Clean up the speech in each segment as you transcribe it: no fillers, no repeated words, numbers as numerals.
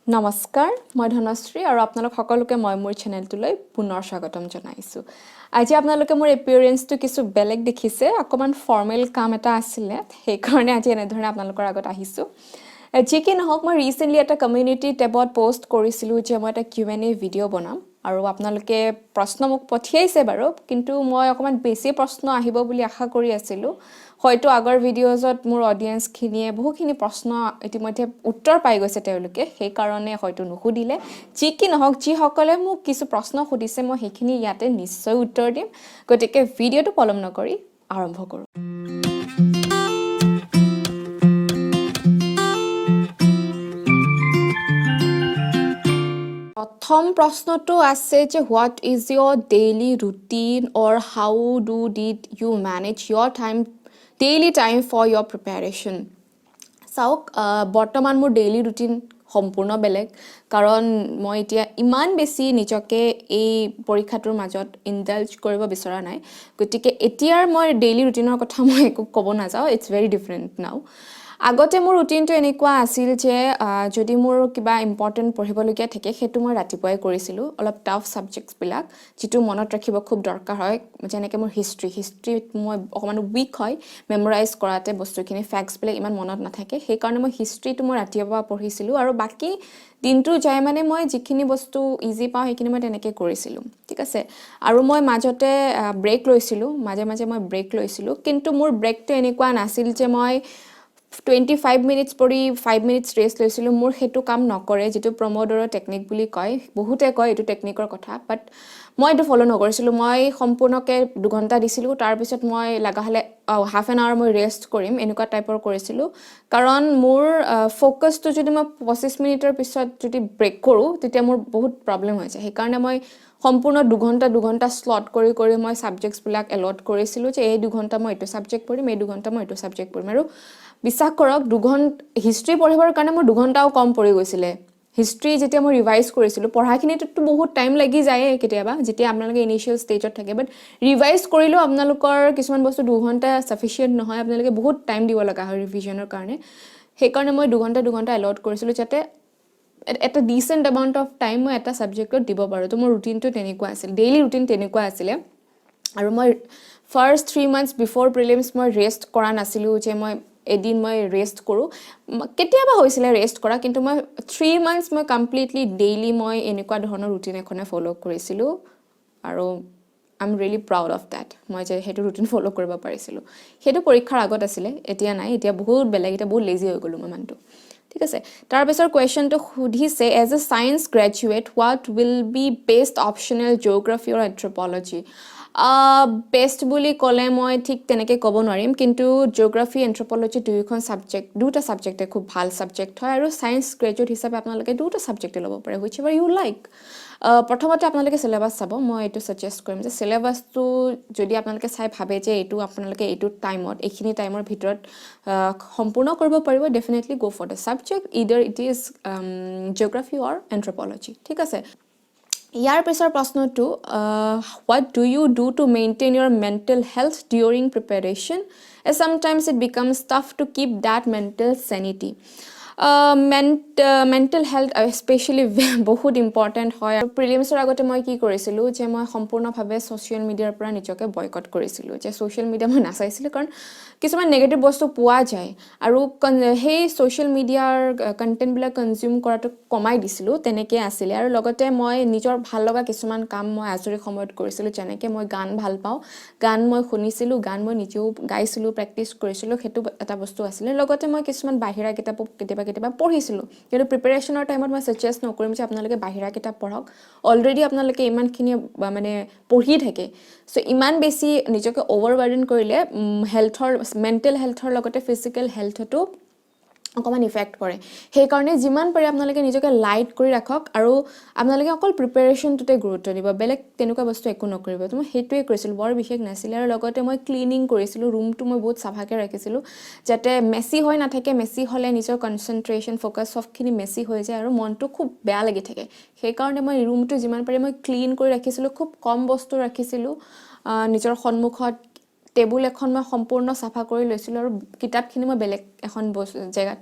নমস্কাৰ মই ধনশ্ৰী আৰু আপোনালোক সকলোকে মই মোৰ চেনেলটোলৈ পুনৰ স্বাগতম জনাইছোঁ আজি আপোনালোকে মোৰ এপিয়াৰেন্সটো কিছু বেলেগ দেখিছে অকমান ফৰ্মেল কাম এটা আছিলে সেইকাৰণে আজি এনেধৰণে আপোনালোকৰ আগত আহিছোঁ যি কি নহওক মই ৰিসেন্টলি এটা কমিউনিটি টেবত পোষ্ট কৰিছিলোঁ যে মই এটা Q&A ভিডিঅ' বনাম আৰু আপোনালোকে প্ৰশ্ন মোক পঠিয়াইছে বাৰু কিন্তু মই অকমান বেছি প্ৰশ্ন আহিব বুলি আশা কৰি আছিলোঁ হয়তো আগৰ ভিডিঅ'জত মোৰ অডিয়েন্সখিনিয়ে বহুখিনি প্ৰশ্ন ইতিমধ্যে উত্তৰ পাই গৈছে তেওঁলোকে সেই কাৰণে হয়তো নুসুধিলে যি কি নহওক যিসকলে মোক কিছু প্ৰশ্ন সুধিছে মই সেইখিনি ইয়াতে নিশ্চয় উত্তৰ দিম গতিকে ভিডিঅ'টো পলম নকৰি আৰম্ভ কৰোঁ প্ৰথম প্ৰশ্নটো আছে যে what is your daily routine or how did you manage your daily time for your preparation চাওক বৰ্তমান মোৰ ডেইলি ৰুটিন সম্পূৰ্ণ বেলেগ কাৰণ মই এতিয়া ইমান বেছি নিজকে এই পৰীক্ষাটোৰ মাজত ইনডালজ কৰিব বিচৰা নাই গতিকে এতিয়াৰ মই ডেইলি ৰুটিনৰ কথা মই একো ক'ব নাযাওঁ ইটস ভেৰি ডিফাৰেণ্ট নাও আগতে মোৰ ৰুটিনটো এনেকুৱা আছিল যে যদি মোৰ কিবা ইম্পৰ্টেণ্ট পঢ়িবলগীয়া থাকে সেইটো মই ৰাতিপুৱাই কৰিছিলোঁ অলপ টাফ ছাবজেক্টছবিলাক যিটো মনত ৰাখিব খুব দৰকাৰ হয় যেনেকৈ মোৰ হিষ্ট্ৰীত মই অকণমান উইক হয় মেমৰাইজ কৰাতে বস্তুখিনি ফেক্টছবিলাক ইমান মনত নাথাকে সেইকাৰণে মই হিষ্ট্ৰীটো মই ৰাতিপুৱা পঢ়িছিলোঁ আৰু বাকী দিনটো যায় মানে মই যিখিনি বস্তু ইজি পাওঁ সেইখিনি মই তেনেকৈ কৰিছিলোঁ ঠিক আছে আৰু মই মাজতে ব্ৰেক লৈছিলোঁ মাজে মাজে মই ব্ৰেক লৈছিলোঁ কিন্তু মোৰ ব্ৰেকটো এনেকুৱা নাছিল যে মই 25 মিনিটছ পৰি 5 মিনিটছ ৰেষ্ট লৈছিলোঁ মোৰ সেইটো কাম নকৰে যিটো প্ৰমোডোৰো টেকনিক বুলি কয় বহুতে কয় এইটো টেকনিকৰ কথা বাট মই এইটো ফ'ল' নকৰিছিলোঁ মই সম্পূৰ্ণকৈ 2 ঘণ্টা দিছিলোঁ তাৰপিছত মই লগা হ'লে হাফ এন আৱাৰ মই ৰেষ্ট কৰিম এনেকুৱা টাইপৰ কৰিছিলোঁ কাৰণ মোৰ ফ'কাছটো যদি মই 25 মিনিটৰ পিছত যদি ব্ৰেক কৰোঁ তেতিয়া মোৰ বহুত প্ৰব্লেম হৈ যায় সেইকাৰণে মই সম্পূৰ্ণ 2 ঘণ্টা স্লট কৰি মই ছাবজেক্টছবিলাক এলট কৰিছিলোঁ যে এই 2 ঘণ্টা মই এইটো ছাবজেক্ট পঢ়িম এই 2 ঘণ্টা মই এইটো ছাবজেক্ট পঢ়িম আৰু বিশ্বাস কৰক 2 ঘণ্টা হিষ্ট্ৰী পঢ়িবৰ কাৰণে মোৰ 2 ঘণ্টাও কম পৰি গৈছিলে হিষ্ট্ৰী যেতিয়া মই ৰিভাইজ কৰিছিলোঁ পঢ়াখিনিতো বহুত টাইম লাগি যায় কেতিয়াবা যেতিয়া আপোনালোকে ইনিশিয়েল ষ্টেজত থাকে বাট ৰিভাইজ কৰিলেও আপোনালোকৰ কিছুমান বস্তু 2 ঘণ্টা সাফিচিয়েণ্ট নহয় আপোনালোকে বহুত টাইম দিব লগা হয় ৰিভিজনৰ কাৰণে সেইকাৰণে মই 2 ঘণ্টা এলট কৰিছিলোঁ যাতে এটা ডিসেন্ট এমাউন্ট অফ টাইম মই এটা সাবজেক্টত দিব পাৰোঁ তো মোৰ ৰুটিনটো তেনেকুৱা আছিল ডেইলি ৰুটিন তেনেকুৱা আছিলে আৰু মই ফাৰ্ষ্ট 3 মান্থছ বিফৰ প্ৰিলিমছ মই ৰেষ্ট কৰা নাছিলোঁ যে মই এদিন মই ৰেষ্ট কৰোঁ কেতিয়াবা হৈছিলে ৰেষ্ট কৰা কিন্তু মই 3 মান্থছ মই কমপ্লিটলি ডেইলি মই এনেকুৱা ধৰণৰ ৰুটিন এখনে ফ'ল' কৰিছিলোঁ আৰু I am really proud of that মই যে সেইটো ৰুটিন ফ'ল' কৰিব পাৰিছিলোঁ সেইটো পৰীক্ষাৰ আগত আছিলে এতিয়া নাই এতিয়া বহুত বেলেগ এতিয়া বহুত লেজি হৈ গ'লোঁ মই মানুহটো ঠিক আছে তাৰপিছৰ কুৱেশ্যনটো সুধিছে as a science graduate what will be best optional geography or anthropology best বুলি ক'লে মই ঠিক তেনেকৈ ক'ব নোৱাৰিম কিন্তু জিঅ'গ্ৰাফি এন্থ্ৰপ'লজি দুটা ছাবজেক্টে খুব ভাল ছাবজেক্ট হয় আৰু ছায়েন্স গ্ৰেজুৱেট হিচাপে আপোনালোকে দুটা ছাবজেক্টে ল'ব পাৰে হুইচ এভাৰ ইউ লাইক প্ৰথমতে আপোনালোকে চিলেবাছ চাব মই এইটো ছাজেষ্ট কৰিম যে চিলেবাছটো যদি আপোনালোকে চাই ভাবে যে এইটো আপোনালোকে এইটো টাইমত এইখিনি টাইমৰ ভিতৰত সম্পূৰ্ণ কৰিব পাৰিব definitely go' for the subject either it is geography or anthropology ঠিক আছে ইয়াৰ পিছৰ প্ৰশ্নটো what do you do to maintain your mental health during preparation as sometimes it becomes tough to keep that mental sanity mental health specially বহুত important হয় আৰু প্ৰিলিমছৰ আগতে মই কি কৰিছিলোঁ যে মই সম্পূৰ্ণভাৱে ছ'চিয়েল মিডিয়াৰ পৰা নিজকে বয়কট কৰিছিলোঁ যে ছ'চিয়েল মিডিয়া মই নাচাইছিলোঁ কাৰণ কিছুমান নেগেটিভ বস্তু পোৱা যায় আৰু সেই ছ'চিয়েল মিডিয়াৰ কণ্টেণ্টবিলাক কনজিউম কৰাটো কমাই দিছিলোঁ তেনেকৈ আছিলে আৰু লগতে মই নিজৰ ভাল লগা কিছুমান কাম মই আজৰি সময়ত কৰিছিলোঁ যেনেকৈ মই গান ভাল পাওঁ গান মই শুনিছিলোঁ গান মই নিজেও গাইছিলোঁ প্ৰেক্টিছ কৰিছিলোঁ সেইটো এটা বস্তু আছিলে লগতে মই কিছুমান বাহিৰা কিতাপো কেতিয়াবা পঢ়িছিলোঁ কিন্তু প্ৰিপেৰেশ্যনৰ টাইমত মই ছাজেষ্ট নকৰিম যে আপোনালোকে বাহিৰা কিতাপ পঢ়ক অলৰেডি আপোনালোকে ইমানখিনি মানে পঢ়ি থাকে চ' ইমান বেছি নিজকে অভাৰবাৰ্ডেন কৰিলে মেণ্টেল হেল্থৰ লগতে ফিজিকেল হেল্থতো অকণমান ইফেক্ট কৰে সেইকাৰণে যিমান পাৰে আপোনালোকে নিজকে লাইট কৰি ৰাখক আৰু আপোনালোকে অকল প্ৰিপেৰেশ্যনটোতে গুৰুত্ব দিব বেলেগ তেনেকুৱা বস্তু একো নকৰিব তো মই সেইটোৱে কৰিছিলোঁ বৰ বিশেষ নাছিলে আৰু লগতে মই ক্লিনিং কৰিছিলোঁ ৰুমটো মই বহুত চাফাকৈ ৰাখিছিলোঁ যাতে মেচি হৈ নাথাকে মেচি হ'লে নিজৰ কনচেনট্ৰেশ্যন ফ'কাছ চবখিনি মেচি হৈ যায় আৰু মনটো খুব বেয়া লাগি থাকে সেইকাৰণে মই ৰুমটো যিমান পাৰে মই ক্লিন কৰি ৰাখিছিলোঁ খুব কম বস্তু ৰাখিছিলোঁ নিজৰ সন্মুখত টেবুল এখন মই সম্পূৰ্ণ চাফা কৰি লৈছিলোঁ আৰু কিতাপখিনি মই বেলেগ এখন জেগাত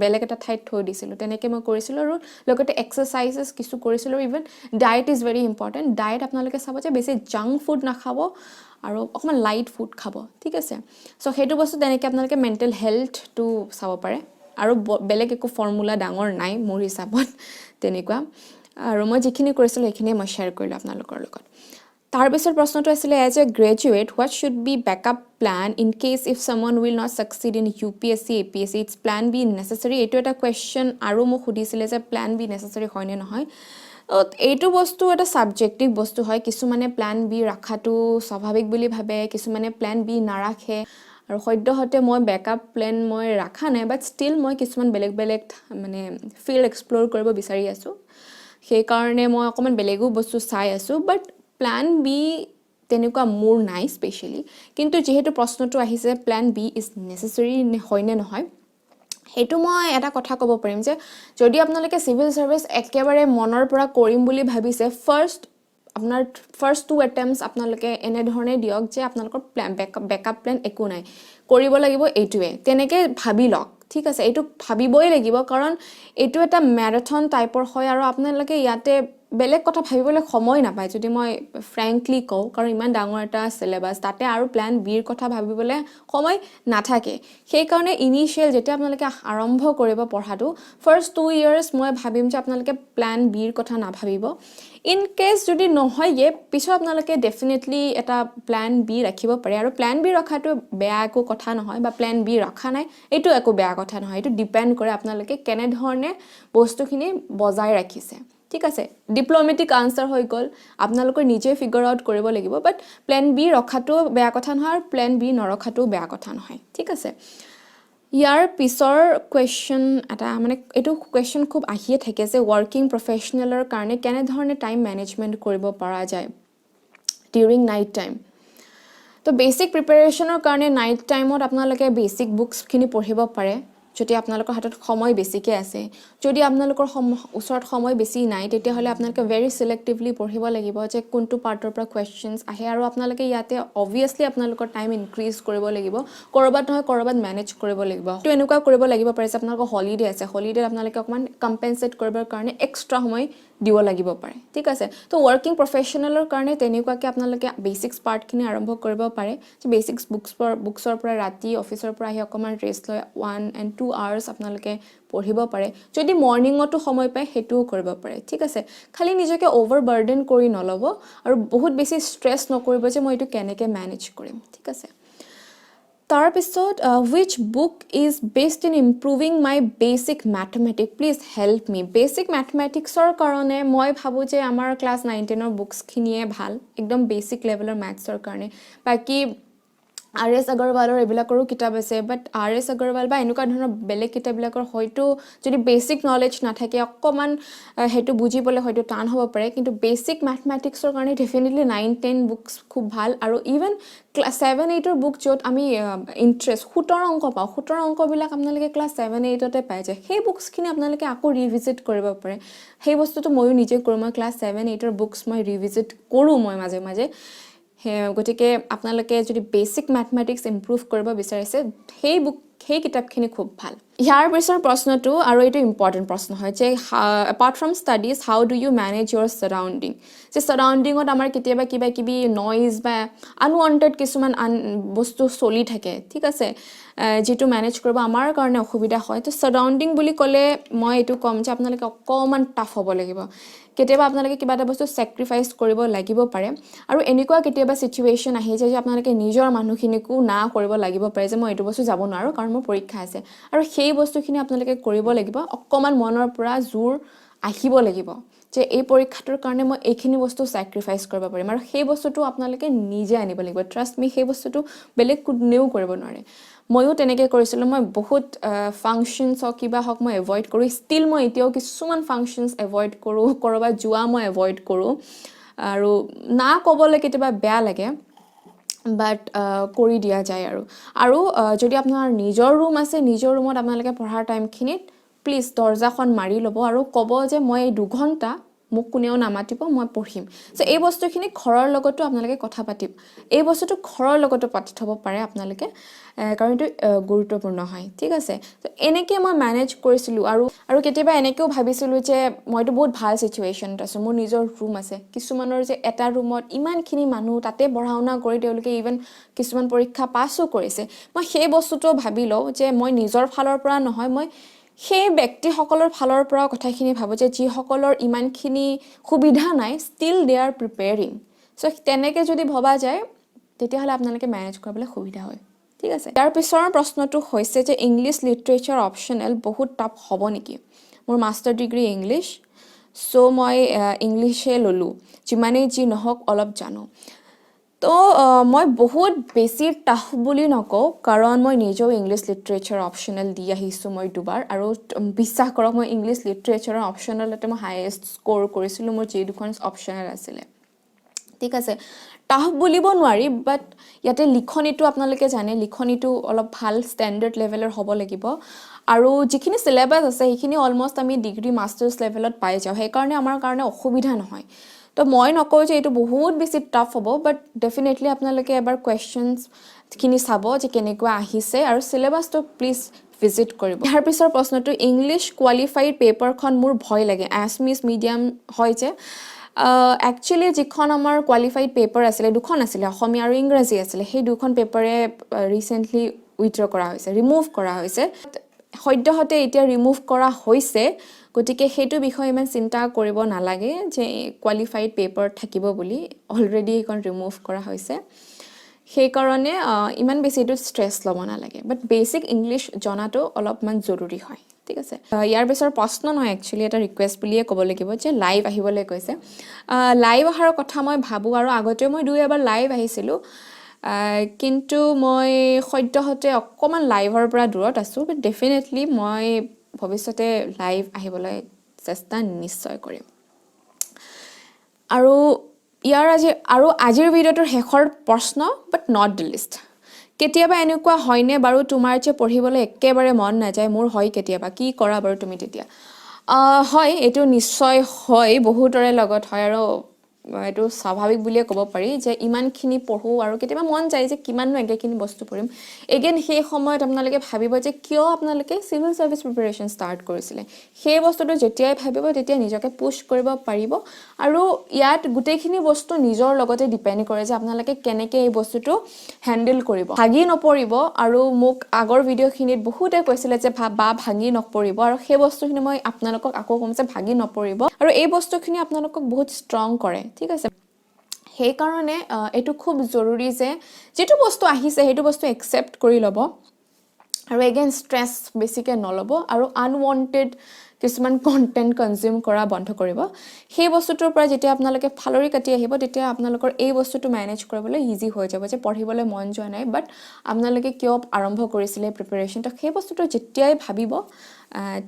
বেলেগ এটা ঠাইত থৈ দিছিলোঁ তেনেকৈ মই কৰিছিলোঁ আৰু লগতে এক্সাৰচাইজেছ কিছু কৰিছিলোঁ even diet is very important diet আপোনালোকে চাব যে বেছি জাংক ফুড নাখাব আৰু অকণমান লাইট ফুড খাব ঠিক আছে চ' সেইটো বস্তু তেনেকৈ আপোনালোকে মেণ্টেল হেল্থটো চাব পাৰে আৰু বেলেগ একো ফৰ্মুলা ডাঙৰ নাই মোৰ হিচাপত তেনেকুৱা আৰু মই যিখিনি কৰিছিলোঁ সেইখিনিয়ে মই শ্বেয়াৰ কৰিলোঁ আপোনালোকৰ লগত তাৰপিছৰ প্ৰশ্নটো আছিলে as a graduate what should be backup plan in case if someone will not succeed in UPSC APSC it's plan B necessary এইটো এটা কুৱেশ্যন আৰু মোক সুধিছিলে যে প্লেন বি নেচেচাৰী হয়নে নহয় এইটো বস্তু এটা ছাবজেক্টিভ বস্তু হয় কিছুমানে প্লেন বি ৰখাটো স্বাভাৱিক বুলি ভাবে কিছুমানে প্লেন বি নাৰাখে আৰু সদ্যহতে মই বেকআপ প্লেন মই ৰাখা নাই বাট ষ্টিল মই কিছুমান বেলেগ মানে ফিল্ড এক্সপ্ল'ৰ কৰিব বিচাৰি আছোঁ সেইকাৰণে মই অকণমান বেলেগো বস্তু চাই আছোঁ বাট প্লেন বি তেনেকুৱা মোৰ নাই স্পেচিয়েলি কিন্তু যিহেতু প্ৰশ্নটো আহিছে প্লেন বি ইজ নেচেচাৰী হয়নে নহয় সেইটো মই এটা কথা ক'ব পাৰিম যে যদি আপোনালোকে চিভিল ছাৰ্ভিচ একেবাৰে মনৰ পৰা কৰিম বুলি ভাবিছে আপোনাৰ ফাৰ্ষ্ট 2 এটেম্পটছ আপোনালোকে এনেধৰণে দিয়ক যে আপোনালোকৰ বেকআপ প্লেন একো নাই কৰিব লাগিব এইটোৱে তেনেকৈ ভাবি লওক ঠিক আছে এইটো ভাবিবই লাগিব কাৰণ এইটো এটা মেৰাথন টাইপৰ হয় আৰু আপোনালোকে ইয়াতে বেলেগ কথা ভাবিবলৈ সময় নাপায় যদি মই ফ্ৰেংকলি কওঁ কাৰণ ইমান ডাঙৰ এটা চিলেবাছ তাতে আৰু প্লেন বিৰ কথা ভাবিবলৈ সময় নাথাকে সেইকাৰণে ইনিচিয়েল যেতিয়া আপোনালোকে আৰম্ভ কৰিব পঢ়াটো ফাৰ্ষ্ট 2 ইয়াৰ্ছ মই ভাবিম যে আপোনালোকে প্লেন বিৰ কথা নাভাবিব ইন কেছ যদি নহয়গে পিছত আপোনালোকে ডেফিনেটলি এটা প্লেন বি ৰাখিব পাৰে আৰু প্লেন বি ৰখাটো বেয়া একো কথা নহয় বা প্লেন বি ৰখা নাই এইটো একো বেয়া কথা নহয় এইটো ডিপেণ্ড কৰে আপোনালোকে কেনেধৰণে বস্তুখিনি বজাই ৰাখিছে ঠিক আছে ডিপ্ল'মেটিক আনচাৰ হৈ গ'ল আপোনালোকৰ নিজে ফিগাৰ আউট কৰিব লাগিব বাট প্লেন বি ৰখাটো বেয়া কথা নহয় আৰু প্লেন বি নৰখাটো বেয়া কথা নহয় ঠিক আছে ইয়াৰ পিছৰ কুৱেশ্যন এটা মানে এইটো কুৱেশ্যন খুব আহিয়ে থাকে যে ৱৰ্কিং প্ৰফেশ্যনেলৰ কাৰণে কেনেধৰণে টাইম মেনেজমেণ্ট কৰিব পৰা যায় ডিউৰিং নাইট টাইম তো বেচিক প্ৰিপেৰেশ্যনৰ কাৰণে নাইট টাইমত আপোনালোকে বেচিক বুকছখিনি পঢ়িব পাৰে যদি আপোনালোকৰ হাতত সময় বেছিকৈ আছে যদি আপোনালোকৰ ওচৰত সময় বেছি নাই তেতিয়াহ'লে আপোনালোকে ভেৰি চিলেক্টিভলি পঢ়িব লাগিব যে কোনটো পাৰ্টৰ পৰা কুৱেশ্যনছ আহে আৰু আপোনালোকে ইয়াতে অবভিয়াছলি আপোনালোকৰ টাইম ইনক্ৰিজ কৰিব লাগিব ক'ৰবাত নহয় ক'ৰবাত মেনেজ কৰিব লাগিব তো এনেকুৱা কৰিব লাগিব পাৰে যে আপোনালোকৰ হলিডে আছে হলিডেত আপোনালোকে অকণমান কম্পেনছেট কৰিবৰ কাৰণে এক্সট্ৰা সময় দিব লাগিব পাৰে ঠিক আছে তো ৱৰ্কিং প্ৰফেশ্যনেলৰ কাৰণে তেনেকুৱাকৈ আপোনালোকে বেচিক্স পাৰ্টখিনি আৰম্ভ কৰিব পাৰে যে বেচিক্স বুকছৰ পৰা ৰাতি অফিচৰ পৰা আহি অকণমান ৰেষ্ট লৈ 1 and 2 আৱাৰ্ছ আপোনালোকে পঢ়িব পাৰে যদি মৰ্ণিঙতো সময় পায় সেইটোও কৰিব পাৰে ঠিক আছে খালি নিজকে অ'ভাৰ বাৰ্ডেন কৰি নল'ব আৰু বহুত বেছি ষ্ট্ৰেছ নকৰিব যে মই এইটো কেনেকৈ মেনেজ কৰিম ঠিক আছে তাৰপিছত which book is based in improving my basic mathematics please help me basic mathematicsৰ কাৰণে মই ভাবোঁ যে আমাৰ ক্লাছ 9-10ৰ বুকছখিনিয়ে ভাল একদম বেচিক লেভেলৰ মেথছৰ কাৰণে বাকী RS আগৰৱালৰ এইবিলাকৰো কিতাপ আছে বাট RS আগৰৱাল বা এনেকুৱা ধৰণৰ বেলেগ কিতাপবিলাকৰ হয়তো যদি বেচিক নলেজ নাথাকে অকণমান সেইটো বুজিবলৈ হয়তো টান হ'ব পাৰে কিন্তু বেচিক মেথমেটিক্সৰ কাৰণে ডেফিনেটলি 9-10 বুকছ খুব ভাল আৰু ইভেন ক্লাছ 7-8ৰ বুক য'ত আমি ইণ্টাৰেষ্ট 17 অংক পাওঁ 17 অংকবিলাক আপোনালোকে ক্লাছ 7-8তে পাই যায় সেই বুকছখিনি আপোনালোকে আকৌ ৰিভিজিট কৰিব পাৰে সেই বস্তুটো ময়ো নিজে কৰোঁ মই ক্লাছ 7-8ৰ বুকছ মই ৰিভিজিট কৰোঁ মই মাজে মাজে গতিকে আপোনালোকে যদি বেচিক মেথমেটিক্স ইম্প্ৰুভ কৰিব বিচাৰিছে সেই কিতাপখিনি খুব ভাল ইয়াৰ পিছৰ প্ৰশ্নটো আৰু এইটো ইম্পৰ্টেণ্ট প্ৰশ্ন হয় যে apart from studies how do you manage your surrounding যে ছাৰাউণ্ডিঙত আমাৰ কেতিয়াবা কিবা কিবি নইজ বা আনৱান্টেড কিছুমান বস্তু চলি থাকে ঠিক আছে যিটো মেনেজ কৰিব আমাৰ কাৰণে অসুবিধা হয় তো ছাৰাউণ্ডিং বুলি ক'লে মই এইটো ক'ম যে আপোনালোকে অকণমান টাফ হ'ব লাগিব কেতিয়াবা আপোনালোকে কিবা এটা বস্তু ছেক্ৰিফাইচ কৰিব লাগিব পাৰে আৰু এনেকুৱা কেতিয়াবা চিটুৱেশ্যন আহি যায় যে আপোনালোকে নিজৰ মানুহখিনিকো না কৰিব লাগিব পাৰে যে মই এইটো বস্তু যাব নোৱাৰোঁ কাৰণ মোৰ পৰীক্ষা আছে আৰু সেই বস্তুখিনি আপোনালোকে কৰিব লাগিব অকণমান মনৰ পৰা জোৰ আহিব লাগিব যে এই পৰীক্ষাটোৰ কাৰণে মই এইখিনি বস্তু ছেক্ৰিফাইচ কৰিব পাৰিম আৰু সেই বস্তুটো আপোনালোকে নিজে আনিব লাগিব ট্ৰাষ্ট মি সেই বস্তুটো বেলেগ কোনেও কৰিব নোৱাৰে ময়ো তেনেকৈ কৰিছিলোঁ মই বহুত ফাংচনছ হওক কিবা হওক মই এভইড কৰোঁ ষ্টিল মই এতিয়াও কিছুমান ফাংচনছ এভইড কৰোঁ ক'ৰবাত যোৱা মই এভইড কৰোঁ আৰু না ক'বলৈ কেতিয়াবা বেয়া লাগে বাট কৰি দিয়া যায় আৰু যদি আপোনাৰ নিজৰ ৰুম আছে নিজৰ ৰুমত আপোনালোকে পঢ়াৰ টাইমখিনিত প্লিজ দৰ্জাখন মাৰি ল'ব আৰু ক'ব যে মই এই 2 ঘণ্টা মোক কোনেও নামাতিব মই পঢ়িম সো এই বস্তুখিনি ঘৰৰ লগতো আপোনালোকে কথা পাতিব এই বস্তুটো ঘৰৰ লগতো পাতি থব পাৰে আপোনালোকে কাৰণ এইটো গুৰুত্বপূৰ্ণ হয় ঠিক আছে তো এনেকৈ মই মেনেজ কৰিছিলোঁ আৰু কেতিয়াবা এনেকৈও ভাবিছিলোঁ যে মইতো বহুত ভাল চিটুৱেশ্যনত আছোঁ মোৰ নিজৰ ৰুম আছে কিছুমানৰ যে এটা ৰুমত ইমানখিনি মানুহ তাতে পঢ়া শুনা কৰি তেওঁলোকে ইভেন কিছুমান পৰীক্ষা পাছো কৰিছে মই সেই বস্তুটো ভাবি লওঁ যে মই নিজৰ ফালৰ পৰা নহয় মই সেই ব্যক্তিসকলৰ ফালৰ পৰা কথাখিনি ভাবো যে যিসকলৰ ইমানখিনি সুবিধা নাই ষ্টিল দে আৰ প্ৰিপেয়াৰিং সো তেনেকৈ যদি ভবা যায় তেতিয়াহ'লে আপোনালোকে মেনেজ কৰিবলৈ সুবিধা হয় ঠিক আছে ইয়াৰ পিছৰ প্ৰশ্নটো হৈছে যে ইংলিছ লিটাৰেচাৰ অপশ্যনেল বহুত টাফ হ'ব নেকি মোৰ মাষ্টাৰ ডিগ্ৰী ইংলিছ সো মই ইংলিছে ল'লোঁ যিমানেই যি নহওক অলপ জানো তো মই বহুত বেছি টাফ বুলি নকওঁ কাৰণ মই নিজেও ইংলিছ লিটাৰেচাৰ অপশ্যনেল দি আহিছোঁ মই দুবাৰ আৰু বিশ্বাস কৰক মই ইংলিছ লিটাৰেচাৰৰ অপশ্যনেলতে মই হায়েষ্ট স্ক'ৰ কৰিছিলোঁ মোৰ যি দুখন অপশ্যনেল আছিলে ঠিক আছে টাফ বুলিব নোৱাৰি বাট ইয়াতে লিখনিটো আপোনালোকে জানে লিখনিটো অলপ ভাল ষ্টেণ্ডাৰ্ড লেভেলৰ হ'ব লাগিব আৰু যিখিনি চিলেবাছ আছে সেইখিনি অলমষ্ট আমি ডিগ্ৰী মাষ্টাৰ্ছ লেভেলত পাই যাওঁ সেইকাৰণে আমাৰ কাৰণে অসুবিধা নহয় তো মই নকওঁ যে এইটো বহুত বেছি টাফ হ'ব বাট ডেফিনেটলি আপোনালোকে এবাৰ কুৱেশ্যনছখিনি চাব যে কেনেকুৱা আহিছে আৰু চিলেবাছটো প্লিজ ভিজিট কৰিব ইয়াৰ পিছৰ প্ৰশ্নটো ইংলিছ কোৱালিফাইড পেপাৰখন মোৰ ভয় লাগে এছমিছ মিডিয়াম হয় যে একচুৱেলি যিখন আমাৰ কোৱালিফাইড পেপাৰ আছিলে দুখন আছিলে অসমীয়া আৰু ইংৰাজী আছিলে সেই দুখন পেপাৰে ৰিচেণ্টলি উইথড্ৰ কৰা হৈছে ৰিমুভ কৰা হৈছে সদ্যহতে এতিয়া ৰিমুভ কৰা হৈছে গতিকে সেইটো বিষয়ে ইমান চিন্তা কৰিব নালাগে যে কোৱালিফাইড পেপাৰ থাকিব বুলি অলৰেডি এইখন ৰিমুভ কৰা হৈছে সেইকাৰণে ইমান বেছি এইটো ষ্ট্ৰেছ ল'ব নালাগে বাট বেছিক ইংলিছ জনাটো অলপমান জৰুৰী হয় ঠিক আছে ইয়াৰ পিছৰ প্ৰশ্ন নহয় একচুৱেলি এটা ৰিকুৱেষ্ট বুলিয়ে ক'ব লাগিব যে লাইভ আহিবলৈ কৈছে লাইভ অহাৰ কথা মই ভাবোঁ আৰু আগতেও মই 2-এবাৰ লাইভ আহিছিলোঁ কিন্তু মই সদ্যহতে অকণমান লাইভৰ পৰা দূৰত আছোঁ বাট ডেফিনেটলি মই ভৱিষ্যতে লাইভ আহিবলৈ চেষ্টা নিশ্চয় কৰিম আৰু আজিৰ ভিডিঅ'টোৰ শেষৰ প্ৰশ্ন বাট নট দ্য লিষ্ট কেতিয়াবা এনেকুৱা হয়নে বাৰু তোমাৰ যে পঢ়িবলৈ একেবাৰে মন নাযায় মোৰ হয় কেতিয়াবা কি কৰা বাৰু তুমি তেতিয়া হয় এইটো নিশ্চয় হয় বহুতৰে লগত হয় আৰু এইটো স্বাভাৱিক বুলিয়ে ক'ব পাৰি যে ইমানখিনি পঢ়োঁ আৰু কেতিয়াবা মন যায় যে কিমাননো একেখিনি বস্তু পঢ়িম এগেইন সেই সময়ত আপোনালোকে ভাবিব যে কিয় আপোনালোকে চিভিল ছাৰ্ভিচ প্ৰিপেৰেশ্যন ষ্টাৰ্ট কৰিছিলে সেই বস্তুটো যেতিয়াই ভাবিব তেতিয়া নিজকে পুছ কৰিব পাৰিব আৰু ইয়াত গোটেইখিনি বস্তু নিজৰ লগতে ডিপেণ্ড কৰে যে আপোনালোকে কেনেকৈ এই বস্তুটো হেণ্ডেল কৰিব ভাগি নপৰিব আৰু মোক আগৰ ভিডিঅ'খিনিত বহুতে কৈছিলে যে ভাগি নপৰিব আৰু সেই বস্তুখিনি মই আপোনালোকক আকৌ ক'ম যে ভাগি নপৰিব আৰু এই বস্তুখিনি আপোনালোকক বহুত ষ্ট্ৰং কৰে ঠিক আছে সেইকাৰণে এইটো খুব জৰুৰী যে যিটো বস্তু আহিছে সেইটো বস্তু একচেপ্ট কৰি ল'ব আৰু এগেইন ষ্ট্ৰেছ বেছিকৈ নল'ব আৰু আনৱান্টেড কিছুমান কণ্টেণ্ট কনজিউম কৰা বন্ধ কৰিব সেই বস্তুটোৰ পৰা যেতিয়া আপোনালোকে ফালৰি কাটি আহিব তেতিয়া আপোনালোকৰ এই বস্তুটো মেনেজ কৰিবলৈ ইজি হৈ যাব যে পঢ়িবলৈ মন যোৱা নাই বাট আপোনালোকে কিয় আৰম্ভ কৰিছিলে প্ৰিপেৰেশ্যনটো সেই বস্তুটো যেতিয়াই ভাবিব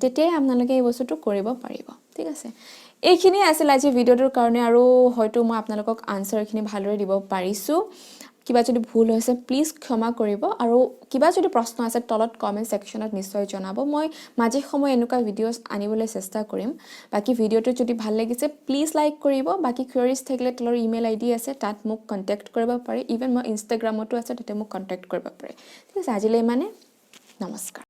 তেতিয়াই আপোনালোকে এই বস্তুটো কৰিব পাৰিব ঠিক আছে এইখিনিয়ে আছিল আজি ভিডিঅ'টোৰ কাৰণে আৰু হয়তো মই আপোনালোকক আনচাৰখিনি ভালদৰে দিব পাৰিছোঁ কিবা যদি ভুল হৈছে প্লিজ ক্ষমা কৰিব আৰু কিবা যদি প্ৰশ্ন আছে তলত কমেণ্ট ছেকশ্যনত নিশ্চয় জনাব মই মাজে সময়ে এনেকুৱা ভিডিঅ'ছ আনিবলৈ চেষ্টা কৰিম বাকী ভিডিঅ'টো যদি ভাল লাগিছে প্লিজ লাইক কৰিব বাকী কুৱেৰিজ থাকিলে তলৰ ইমেইল আইডি আছে তাত মোক কণ্টেক্ট কৰিব পাৰে ইভেন মই ইনষ্টাগ্ৰামতো আছে তাতে মোক কণ্টেক্ট কৰিব পাৰে ঠিক আছে আজিলৈ ইমানে নমস্কাৰ